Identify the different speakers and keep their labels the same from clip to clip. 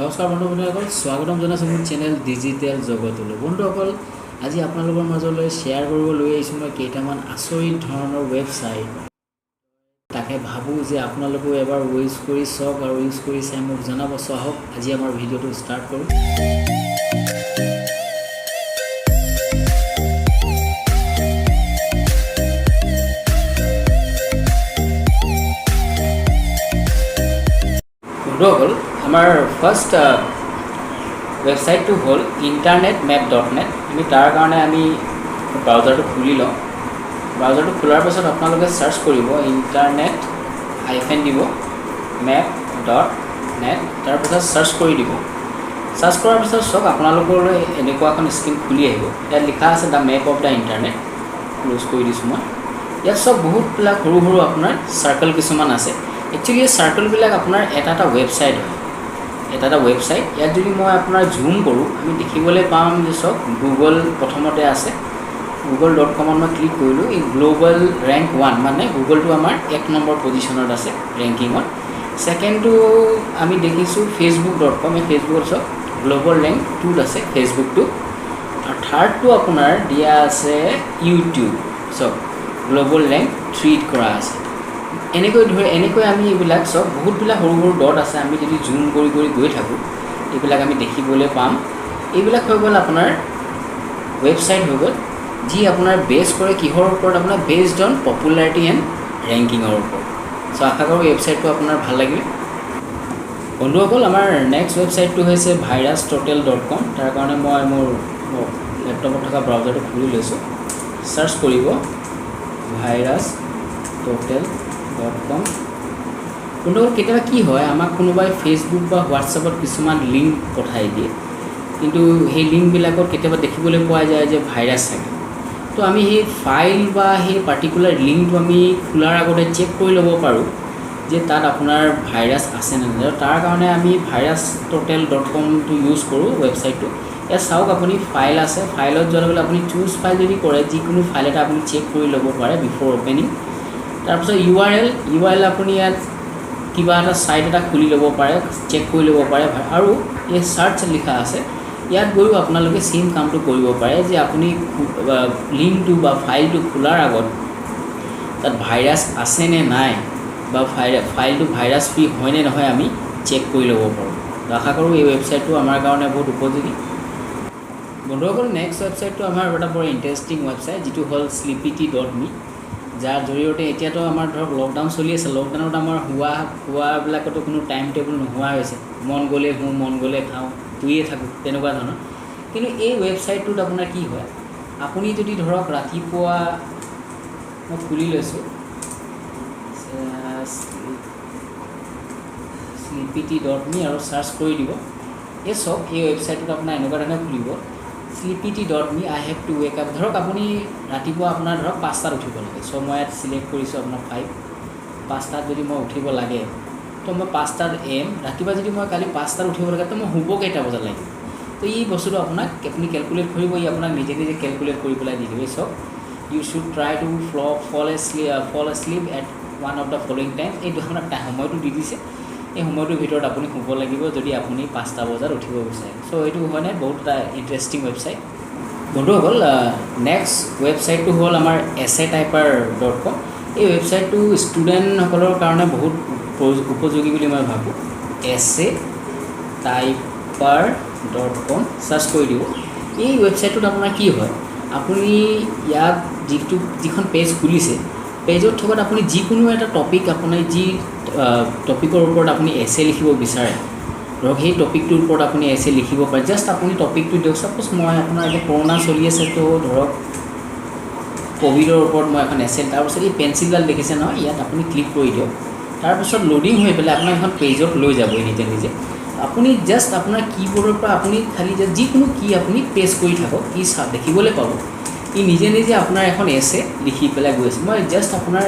Speaker 1: নমস্কাৰ বন্ধুসকল, স্বাগতম জনাইছোঁ মোৰ চেনেল ডিজিটেল জগতলৈ। বন্ধুসকল, আজি আপোনালোকৰ মাজলৈ শ্বেয়াৰ কৰিব লৈ আহিছোঁ মই কেইটামান আচৰিত ধৰণৰ ৱেবছাইট। তাকে ভাবোঁ যে আপোনালোকেও এবাৰ ইউজ কৰি চাওক আৰু ইউজ কৰি চাই মোক জনাব। আহক আজি আমাৰ ভিডিঅ'টো ষ্টাৰ্ট কৰোঁ। বন্ধুসকল, আমাৰ ফাৰ্ষ্ট ৱেবছাইটটো হ'ল internetmap.net। আমি তাৰ কাৰণে আমি ব্ৰাউজাৰটো খুলি লওঁ। ব্ৰাউজাৰটো খোলাৰ পাছত আপোনালোকে চাৰ্চ কৰিব ইণ্টাৰনেট দিব map.net, তাৰপিছত চাৰ্চ কৰি দিব। চাৰ্চ কৰাৰ পিছত চাওক আপোনালোকলৈ এনেকুৱা এখন স্ক্ৰীন খুলি আহিব। ইয়াত লিখা আছে the map of the internet. Close কৰি দিছোঁ মই। ইয়াত চব বহুতবিলাক সৰু সৰু আপোনাৰ চাৰ্কেল কিছুমান আছে। একচুৱেলি এই চাৰ্কেলবিলাক আপোনাৰ এটা ৱেবছাইট হয়, এটা ৱেবছাইট। ইয়াত যদি মই আপোনাৰ জুম কৰোঁ আমি দেখিবলৈ পাম যে চব গুগল প্ৰথমতে আছে। google.com মই ক্লিক কৰিলোঁ। এই গ্ল'বেল ৰেংক 1 মানে গুগলটো আমাৰ 1 নম্বৰ পজিশ্যনত আছে ৰেংকিঙত। ছেকেণ্ডটো আমি দেখিছোঁ facebook.com। এই ফেচবুকত চব গ্ল'বেল ৰেংক 2ত আছে ফেচবুকটো। আৰু থাৰ্ডটো আপোনাৰ দিয়া আছে ইউটিউব, চব গ্ল'বেল ৰেংক 3ত কৰা আছে। এনেকৈ আমি এইবিলাক চব বহুতবিলাক সৰু সৰু ডট আছে। আমি যদি জুম কৰি গৈ থাকোঁ এইবিলাক আমি দেখিবলৈ পাম। এইবিলাক হৈ গ'ল আপোনাৰ ৱেবছাইট হৈ গ'ল, যি আপোনাৰ বেছ কৰে কিহৰ ওপৰত, আপোনাৰ বেছড অন পপুলাৰিটি এণ্ড ৰেংকিঙৰ ওপৰত। চ' আশা কৰোঁ ৱেবছাইটটো আপোনাৰ ভাল লাগিল। বন্ধুসকল, আমাৰ নেক্সট ৱেবছাইটটো হৈছে virustotal.com। তাৰ কাৰণে মই মোৰ লেপটপত থকা ব্ৰাউজাৰটো খুলি লৈছোঁ। চাৰ্চ কৰিব virustotal.com। বন্ধুসকল, কেতিয়াবা কি হয়, আমাক কোনোবাই ফেচবুক বা হোৱাটছএপত কিছুমান লিংক পঠাই দিয়ে, কিন্তু সেই লিংকবিলাকত কেতিয়াবা দেখিবলৈ পোৱা যায় যে ভাইৰাছ থাকে। তো আমি সেই ফাইল বা সেই পাৰ্টিকুলাৰ লিংকটো আমি খোলাৰ আগতে চেক কৰি ল'ব পাৰোঁ যে তাত আপোনাৰ ভাইৰাছ আছে নে নাই। তাৰ কাৰণে আমি virustotal.comটো ইউজ কৰোঁ ৱেবছাইটটো। ইয়াত চাওক আপুনি ফাইল আছে। ফাইলত যোৱাৰ লগে লগে আপুনি চুজ ফাইল যদি কৰে, যিকোনো ফাইল এটা আপুনি চেক কৰি ল'ব পাৰে বিফ'ৰ অ'পেনিং। তাৰপিছত URL আপুনি ইয়াত কিবা এটা ছাইট এটা খুলি ল'ব পাৰে, চেক কৰি ল'ব পাৰে। আৰু এই চাৰ্চ লিখা আছে, ইয়াত গৈও আপোনালোকে চেম কামটো কৰিব পাৰে যে আপুনি লিংকটো বা ফাইলটো খোলাৰ আগত তাত ভাইৰাছ আছে নে নাই বা ফাইলটো ভাইৰাছ ফ্ৰী হয় নে নহয় আমি চেক কৰি ল'ব পাৰোঁ। তো আশা কৰোঁ এই ৱেবছাইটটো আমাৰ কাৰণে বহুত উপযোগী। বন্ধুসকল, নেক্সট ৱেবছাইটটো আমাৰ এটা বৰ ইণ্টাৰেষ্টিং ৱেবছাইট, যিটো হ'ল sleepity.me। যাৰ জৰিয়তে এতিয়াতো আমাৰ ধৰক লকডাউন চলি আছে। লকডাউনত আমাৰ খোৱাবিলাকতো কোনো টাইম টেবুল নোহোৱা হৈছে। মন গ'লে শুওঁ, মন গ'লে খাওঁ, শুয়ে থাকোঁ, তেনেকুৱা ধৰণৰ। কিন্তু এই ৱেবছাইটটোত আপোনাৰ কি হয়, আপুনি যদি ধৰক ৰাতিপুৱা মই খুলি লৈছোঁ sleepity.me আৰু চাৰ্চ কৰি দিব। এই চব এই ৱেবছাইটটোত আপোনাৰ এনেকুৱা ধৰণে খুলিব sleepity.me I have to wake up। ধৰক আপুনি ৰাতিপুৱা আপোনাৰ ধৰক 5টাত উঠিব লাগে। চ' মই ইয়াত চিলেক্ট কৰিছোঁ আপোনাৰ 5টাত যদি মই উঠিব লাগে, তো মই 5টাত ৰাতিপুৱা যদি মই কালি 5টাত উঠিব লাগে, তো মই শুব কেইটা বজাত লাগিব। তো এই বস্তুটো আপোনাক আপুনি কেলকুলেট কৰিব, আপোনাক নিজে কেলকুলেট কৰি পেলাই দি দিব। চব U should try to fall asleep at one of the following time. এইটো আপোনাক সময়টো দি দিছে। এই সময়টোৰ ভিতৰত আপুনি শুব লাগিব যদি আপুনি 5টা বজাত উঠিব বিচাৰে। চ' এইটো মানে বহুত এটা ইণ্টাৰেষ্টিং ৱেবছাইট। বন্ধুসকল, নেক্সট ৱেবছাইটটো হ'ল আমাৰ essaytyper.com। এই ৱেবছাইটটো ষ্টুডেণ্টসকলৰ কাৰণে বহুত উপযোগী বুলি মই ভাবোঁ। essaytyper.com চাৰ্চ কৰি দিব। এই ৱেবছাইটটোত আপোনাৰ কি হয়, আপুনি ইয়াত যিখন পেজ খুলিছে, পেজত থকাত আপুনি যিকোনো এটা টপিক, আপোনাৰ যি টপিকৰ ওপৰত আপুনি এছে লিখিব বিচাৰে, ধৰক সেই টপিকটোৰ ওপৰত আপুনি এছে লিখিব পাৰে। জাষ্ট আপুনি টপিকটো দিয়ক। ছাপ'জ মই আপোনাৰ এতিয়া কৰোণা চলি আছে, তো ধৰক ক'ভিডৰ ওপৰত মই এখন এছে, তাৰপিছত এই পেঞ্চিলডাল দেখিছে নহয়, ইয়াত আপুনি ক্লিক কৰি দিয়ক। তাৰপিছত ল'ডিং হৈ পেলাই আপোনাৰ এখন পেজত লৈ যাব নিজে। আপুনি জাষ্ট আপোনাৰ কীবৰ্ডৰ পৰা আপুনি খালি যিকোনো কি আপুনি প্ৰেছ কৰি থাকক, কি দেখিবলৈ পাব ই নিজে আপোনাৰ এখন এছে লিখি পেলাই গৈ আছে। মই জাষ্ট আপোনাৰ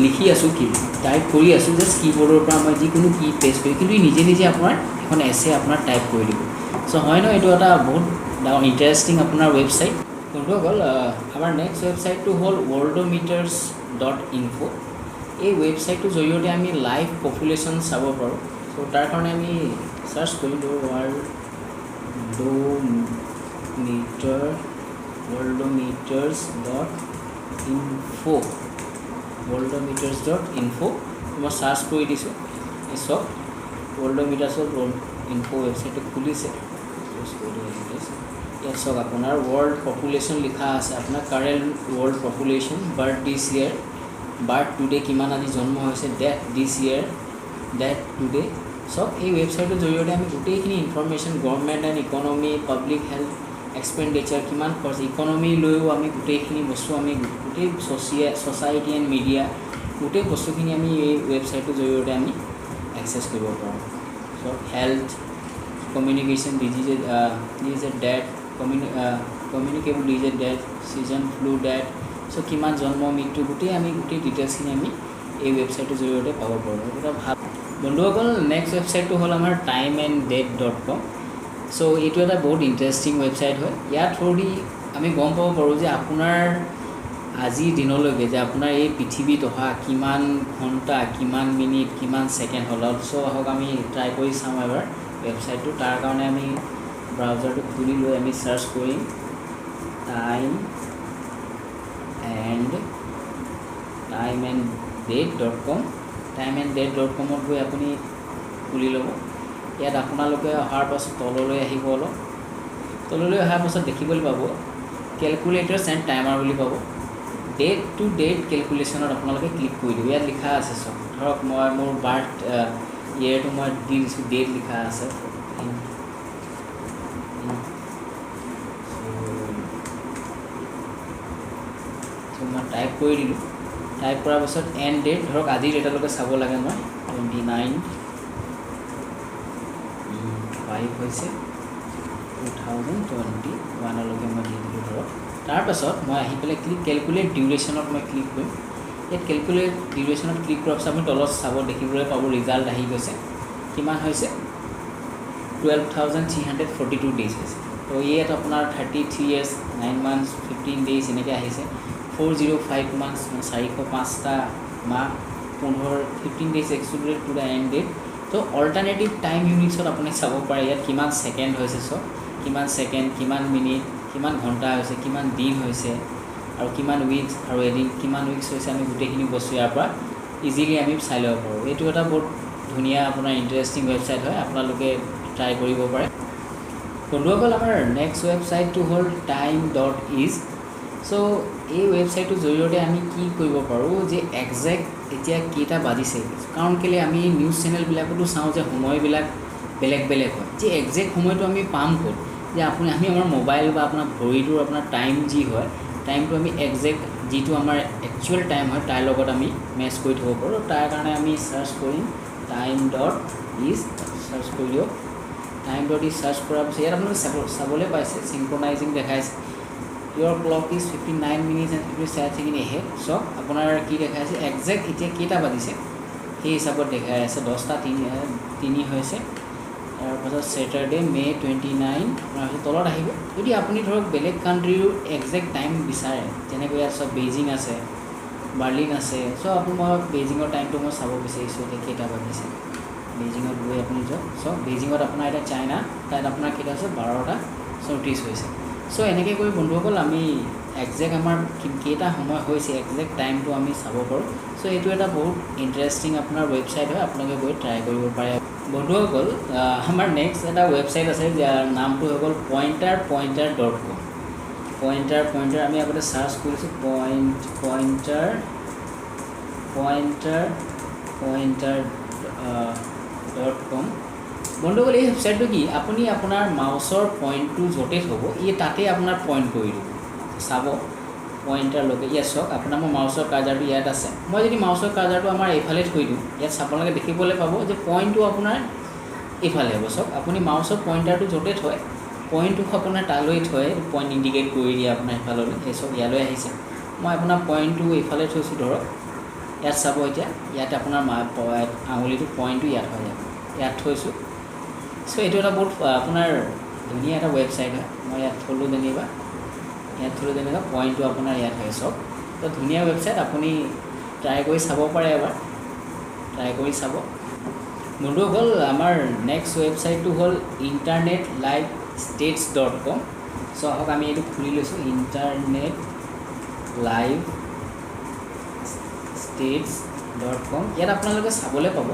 Speaker 1: লিখি আছোঁ, কি টাইপ কৰি আছোঁ, জাষ্ট কীবৰ্ডৰ পৰা মই যিকোনো কি প্ৰেছ কৰি, কিন্তু ই নিজে আপোনাৰ এখন এছে আপোনাৰ টাইপ কৰি দিব। চ' হয় ন, এইটো এটা বহুত ডাঙৰ ইণ্টাৰেষ্টিং আপোনাৰ ৱেবছাইট। বন্ধুসকল, আমাৰ নেক্সট ৱেবছাইটটো হ'ল worldometers.info। এই ৱেবছাইটটোৰ জৰিয়তে আমি লাইভ পপুলেশ্যন চাব পাৰোঁ। সো তাৰ কাৰণে আমি সাৰ্চ কৰিলো worldometers.info worldometers.info মই সাৰ্চ কৰি দিছো এই সব worldometers.info ওয়েবসাইট খুলিছে ইয়াত সব আপোনাৰ world population লিখা আছে আপোনাৰ current world population birth this year birth today কিমান আজি জন্ম হৈছে death this year death today সব এই ওয়েবসাইটৰ জৰিয়তে আমি গোটেইখিনি information government and economy public health expenditure কিমান খৰচ ইকনমি লৈও আমি গোটেইখিনি বস্তু আমি গোটেই ছ'চাইটি এণ্ড মিডিয়া গোটেই বস্তুখিনি আমি এই ওয়েবসাইটৰ জৰিয়তে আমি এক্সেছ কৰিব পাৰোঁ সব health communication disease death communicable disease death season flu death so কিমান জন্ম মৃত্যু গোটেই ডিটেইলছখিনি আমি এই ওয়েবসাইটৰ জৰিয়তে পাব পাৰোঁ এটা ভাল বন্ধুসকল নেক্সট ওয়েবসাইটটো হ'ল আমাৰ timeanddate.com সো এইটো এটা বহুত ইণ্টাৰেষ্টিং ওয়েবসাইট হয় ইয়াৰ থ্ৰুদি আমি গম পাব পাৰোঁ যে আপোনাৰ আজি দিনলৈকে যে আপোনাৰ এই পৃথিৱীত অহা কিমান ঘণ্টা কিমান মিনিট কিমান ছেকেণ্ড হ'ল সো আহক আমি ট্ৰাই কৰি চাওঁ এবাৰ ওয়েবসাইটটো তাৰ কাৰণে আমি ব্ৰাউজাৰটো খুলি লৈ আমি সাৰ্চ কৰিম timeanddate.com timeanddate.com গৈ আপুনি খুলি ল'ব ইয়াত আপোনালোকে অহাৰ পাছত তললৈ আহিব অলপ তললৈ অহাৰ পাছত দেখিবলৈ পাব কেলকুলেটৰ্ছ এণ্ড টাইমাৰ বুলি পাব ডেট টু ডেট কেলকুলেশ্যনত আপোনালোকে ক্লিক কৰি দিব ইয়াত লিখা আছে চব ধৰক মই মোৰ বাৰ্থ ইয়েৰটো মই দি দিছোঁ ডেট লিখা আছে মই টাইপ কৰি দিলোঁ টাইপ কৰাৰ পাছত এণ্ড ডেট ধৰক আজিৰ ডেটলৈকে চাব লাগে মই 29/5 হৈছে 2021লৈকে মই দি দিলোঁ ধৰক তাৰপাছত মই আহি পেলাই কেলকুলেট ডিউৰেশ্যনত মই ক্লিক কৰিম ইয়াত কেলকুলেট ডিউৰেশ্যনত ক্লিক কৰাৰ পাছত আমি তলত চাব দেখিবলৈ পাব ৰিজাল্ট আহি গৈছে কিমান হৈছে 12,342 ডেইজ হৈছে তো ইয়াত আপোনাৰ 33 years 9 months 15 days এনেকৈ আহিছে 405 months 405টা মাহ 15 days excluded to the end date to alternative time ইউনিটছত আপুনি চাব পাৰে ইয়াত কিমান ছেকেণ্ড হৈছে চব কিমান ছেকেণ্ড কিমান মিনিট কিমান ঘণ্টা হৈছে কিমান দিন হৈছে আৰু কিমান উইকছ আৰু এদিন কিমান উইকছ হৈছে আমি গোটেইখিনি বস্তু ইয়াৰ পৰা ইজিলি আমি চাই ল'ব পাৰোঁ এইটো এটা বহুত ধুনীয়া আপোনাৰ ইণ্টাৰেষ্টিং ৱেবছাইট হয় আপোনালোকে ট্ৰাই কৰিব পাৰে বন্ধুসকল আমাৰ নেক্সট ৱেবছাইটটো হ'ল time.is সো এই ৱেবছাইটটোৰ জৰিয়তে আমি কি কৰিব পাৰোঁ যে একজেক্ট এতিয়া কেইটা বাজিছে কাৰণ কেলৈ আমি নিউজ চেনেলবিলাকতো চাওঁ যে সময়বিলাক বেলেগ বেলেগ হয় যে একজেক্ট সময়টো আমি পাম ক'ত যে আমি আমাৰ মোবাইল বা আপোনাৰ ঘড়ীটোৰ আপোনাৰ টাইম যি হয় টাইমটো আমি একজেক্ট যিটো আমাৰ একচুৱেল টাইম হয় তাৰ লগত আমি মেচ কৰি থ'ব পাৰোঁ তাৰ কাৰণে আমি চাৰ্চ কৰিম time.is চাৰ্চ কৰি দিয়ক time.is চাৰ্চ কৰাৰ পিছত ইয়াত আপোনালোকে চাবলৈ পাইছে চিংক্ৰনাইজিং দেখাইছে your clock is 59 minutes and 57 seconds ahead so আপোনাৰ কি দেখাইছে একজেক্ট এতিয়া কেইটা বাজিছে সেই হিচাপত দেখাই আছে 10:03 হৈছে তাৰপাছত ছেটাৰডে মে 29 আপোনাৰ তলত আহিব যদি আপুনি ধৰক বেলেগ কাণ্ট্ৰিৰ একজেক্ট টাইম বিচাৰে যেনেকৈ ইয়াত চব বেইজিং আছে বাৰ্লিন আছে চ' আপুনি মই বেইজিঙৰ টাইমটো মই চাব বিচাৰিছোঁ এতিয়া কেইটা বাজিছে বেইজিঙত গৈ আপুনি যাওক চ' বেইজিঙত আপোনাৰ এতিয়া চাইনা তাত আপোনাৰ কেইটা আছে 12:34 হৈছে চ' এনেকৈ কৰি বন্ধুসকল আমি একজেক্ট আমাৰ কেইটা সময় হৈছে একজেক্ট টাইমটো আমি চাব পাৰোঁ চ' এইটো এটা বহুত ইণ্টাৰেষ্টিং আপোনাৰ ৱেবছাইট হয় আপোনালোকে গৈ ট্ৰাই কৰিব পাৰে বন্ধুসকল আমাৰ নেক্সট এটা ৱেবছাইট আছে যাৰ নামটো হৈ গ'ল pointer.com পইণ্টাৰ আমি আগতে চাৰ্চ কৰিছোঁ pointer.com বন্ধুসকল এই ৱেবছাইটটো কি আপুনি আপোনাৰ মাউচৰ পইণ্টটো য'তে থ'ব তাতে আপোনাৰ পইণ্ট কৰি দিব চাব পইণ্টাৰলৈকে ইয়াত চাওক আপোনাৰ মোৰ মাউচৰ কাৰ্জাৰটো ইয়াত আছে মই যদি মাউচৰ কাৰ্জাৰটো আমাৰ এইফালে থৈ দিওঁ ইয়াত আপোনালোকে দেখিবলৈ পাব যে পইণ্টটো আপোনাৰ এইফালে হ'ব চাওক আপুনি মাউচৰ পইণ্টাৰটো য'তে থয় পইণ্টটো আপোনাৰ তালৈ থয় পইণ্ট ইণ্ডিকেট কৰি দিয়ে আপোনাৰ এইফাললৈ এই চব ইয়ালৈ আহিছে মই আপোনাৰ পইণ্টটো এইফালে থৈছোঁ ধৰক ইয়াত চাব এতিয়া ইয়াত আপোনাৰ আঙুলিটো পইণ্টটো ইয়াত হৈ যাব ইয়াত থৈছোঁ চ' এইটো এটা বহুত আপোনাৰ ধুনীয়া এটা ৱেবছাইট হয় মই ইয়াত থ'লোঁ যেনিবা পইণ্টটো আপোনাৰ ইয়াত হয় চব তো ধুনীয়া ৱেবছাইট আপুনি ট্ৰাই কৰি চাব পাৰে এবাৰ ট্ৰাই কৰি চাব বন্ধুসকল আমাৰ নেক্সট ৱেবছাইটটো হ'ল internetLiveStates.com। চ' আহক আমি এইটো খুলি লৈছোঁ internetLiveStates.com। ইয়াত আপোনালোকে চাবলৈ পাব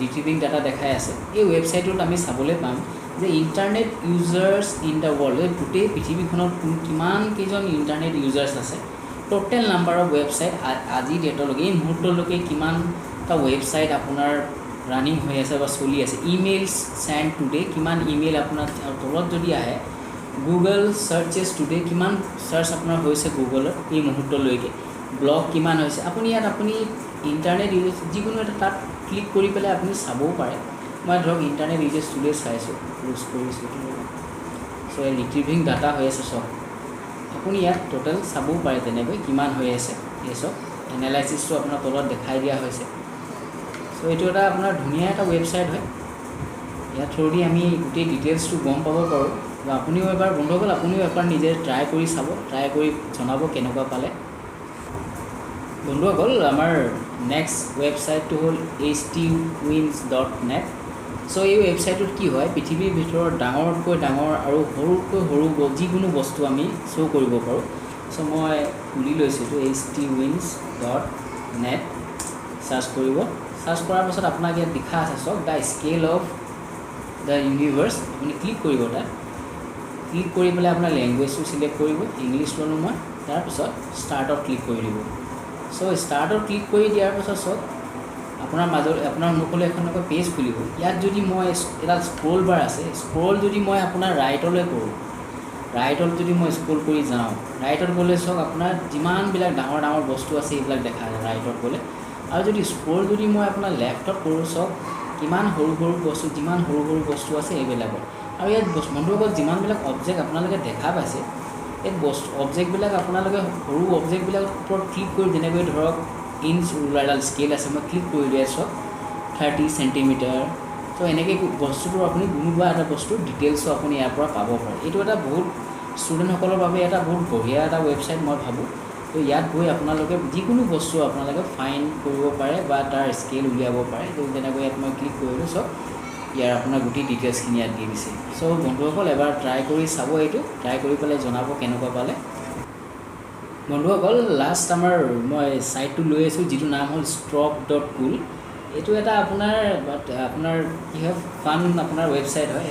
Speaker 1: ৰিট্ৰিভিং ডাটা দেখাই আছে। এই ৱেবছাইটটোত আমি চাবলৈ পাম যে internet users in the world, এই গোটেই পৃথিৱীখনত কিমান কেইজন ইণ্টাৰনেট ইউজাৰ্ছ আছে, টোটেল নাম্বাৰ অফ ৱেবছাইট আজি ডেটলৈকে এই মুহূৰ্তলৈকে কিমানটা ৱেবছাইট আপোনাৰ ৰানিং হৈ আছে বা চলি আছে, ইমেইলছ চেণ্ড টুডে কিমান ইমেইল আপোনাৰ তলত যদি আহে, গুগল চাৰ্চেছ টুডে কিমান চাৰ্চ আপোনাৰ হৈছে গুগলত এই মুহূৰ্তলৈকে, ব্লগ কিমান হৈছে। আপুনি ইয়াত আপুনি ইণ্টাৰনেট ইউজ যিকোনো এটা তাত ক্লিক কৰি পেলাই আপুনি চাবও পাৰে। মই ধৰক ইণ্টাৰনেট ইউজেছ টুডে চাইছোঁ, ইউজ কৰিছোঁ। চ' এই ৰিট্ৰিভিং ডাটা হৈ আছে চব, আপুনি ইয়াত টোটেল চাবও পাৰে তেনেকৈ কিমান হৈ আছে এই চব এনালাইচিছটো আপোনাৰ তলত দেখাই দিয়া হৈছে। চ' এইটো এটা আপোনাৰ ধুনীয়া এটা ৱেবছাইট হয়, ইয়াৰ থ্ৰুদি আমি গোটেই ডিটেইলছটো গম পাব পাৰোঁ। আপুনিও এবাৰ বন্ধুসকল আপুনিও এবাৰ নিজে ট্ৰাই কৰি চাব, ট্ৰাই কৰি জনাব কেনেকুৱা পালে। বন্ধুসকল আমাৰ নেক্সট ৱেবছাইটটো হ'ল htwins.net। চ' এই ৱেবছাইটটোত কি হয়, পৃথিৱীৰ ভিতৰত ডাঙৰতকৈ ডাঙৰ আৰু সৰুতকৈ সৰু যিকোনো বস্তু আমি শ্ব' কৰিব পাৰোঁ। চ' মই খুলি লৈছোঁ এইটো htwins.net। চাৰ্চ কৰিব, চাৰ্চ কৰাৰ পাছত আপোনাক ইয়াত লিখা আছে চাওক the scale of the universe. আপুনি ক্লিক কৰিব, তাত ক্লিক কৰি পেলাই আপোনাৰ লেংগুৱেজটো চিলেক্ট কৰিব, ইংলিছ ল'লোঁ মই। তাৰপিছত ষ্টাৰ্টত ক্লিক কৰি দিব। চ' ষ্টাৰ্টত ক্লিক কৰি দিয়াৰ পাছত চাওক আপোনাৰ মাজত আপোনাৰ সন্মুখলৈ এখনকৈ পেজ খুলিব। ইয়াত যদি মই এটা স্ক্ৰল বাৰ আছে, স্ক্ৰল যদি মই আপোনাৰ ৰাইটলৈ কৰোঁ, ৰাইটত যদি মই স্ক্ৰল কৰি যাওঁ, ৰাইটত গ'লে চাওক আপোনাৰ যিমানবিলাক ডাঙৰ ডাঙৰ বস্তু আছে এইবিলাক দেখা যায় ৰাইটত গ'লে। আৰু যদি স্ক্ৰল যদি মই আপোনাৰ লেফ্টত কৰোঁ, চাওক কিমান সৰু সৰু বস্তু, যিমান সৰু সৰু বস্তু আছে এইবিলাকৰ। আৰু ইয়াত বন্ধুসকল যিমানবিলাক অবজেক্ট আপোনালোকে দেখা পাইছে, এই অবজেক্টবিলাক আপোনালোকে সৰু অবজেক্টবিলাকৰ ওপৰত ক্লিক কৰি, যেনেকৈ ধৰক ইঞ্চ ৰুলাৰডাল স্কেল আছে, মই ক্লিক কৰি দিয়া চাওক 30 চেণ্টিমিটাৰ। ত' এনেকৈ বস্তুটো আপুনি কোনোবা এটা বস্তুৰ ডিটেইলছো আপুনি ইয়াৰ পৰা পাব পাৰে। এইটো এটা বহুত ষ্টুডেণ্টসকলৰ বাবে এটা বহুত বঢ়িয়া এটা ৱেবছাইট মই ভাবোঁ। তো ইয়াত গৈ আপোনালোকে যিকোনো বস্তু আপোনালোকে ফাইণ্ড কৰিব পাৰে বা তাৰ স্কেল উলিয়াব পাৰে। তো যেনেকৈ ইয়াত মই ক্লিক কৰিলোঁ, চাওক ইয়াৰ আপোনাৰ গোটেই ডিটেইলছখিনি ইয়াত দি দিছে। চ' বন্ধুসকল এবাৰ ট্ৰাই কৰি চাব, এইটো ট্ৰাই কৰি পেলাই জনাব কেনেকুৱা পালে। বন্ধুসকল লাষ্ট আমাৰ মই ছাইটটো লৈ আছোঁ, যিটো নাম হ'ল strop.cool। এইটো এটা আপোনাৰ কি হয়, ফান আপোনাৰ ৱেবছাইট হয়,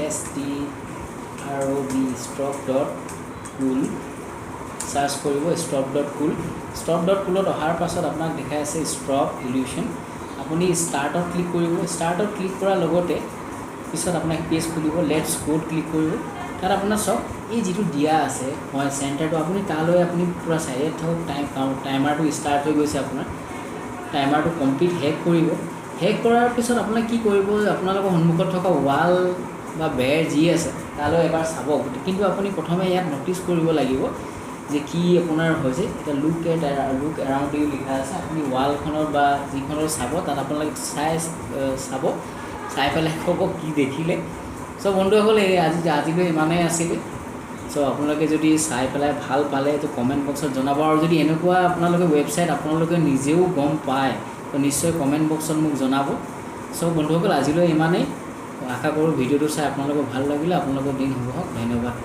Speaker 1: strop.cool। চাৰ্চ কৰিব strop.cool। strop.coolত অহাৰ পাছত আপোনাক দেখাই আছে ষ্ট্ৰপ ইলিউশ্যন। আপুনি ষ্টাৰ্টত ক্লিক কৰিব, ষ্টাৰ্টত ক্লিক কৰাৰ লগতে পিছত আপোনাক পেজ খুলিব, লেটছ কোড ক্লিক কৰিব। তাত আপোনাৰ চব এই যিটো দিয়া আছে মই চেণ্টাৰটো, আপুনি তালৈ আপুনি পূৰা চাইডত থাকক, টাইমাৰটো ষ্টাৰ্ট হৈ গৈছে, আপোনাৰ টাইমাৰটো কমপ্লিট হেক কৰিব। হেক কৰাৰ পিছত আপোনাক কি কৰিব, আপোনালোকৰ সন্মুখত থকা ৱাল বা বেৰ যি আছে তালৈ এবাৰ চাব। কিন্তু আপুনি প্ৰথমে ইয়াত ন'টিচ কৰিব লাগিব যে কি আপোনাৰ হৈছে। এতিয়া লুক এৰাউণ্ড ইউ লিখা আছে, আপুনি ৱালখনৰ বা যিখনৰ চাব, তাত আপোনালোকে চাব, চাই পেলাই ক'ব কি দেখিলে। চ' বন্ধুসকল এই আজিলৈ ইমানেই আছিলে। চ' আপোনালোকে যদি চাই পেলাই ভাল পালে তো কমেণ্ট বক্সত জনাব। আৰু যদি এনেকুৱা আপোনালোকে ৱেবছাইট আপোনালোকে নিজেও গম পায় তো নিশ্চয় কমেণ্ট বক্সত মোক জনাব। চ' বন্ধুসকল আজিলৈ ইমানেই। আশা কৰোঁ ভিডিঅ'টো চাই আপোনালোকৰ ভাল লাগিলে। আপোনালোকৰ দিন শুভ হওক। ধন্যবাদ।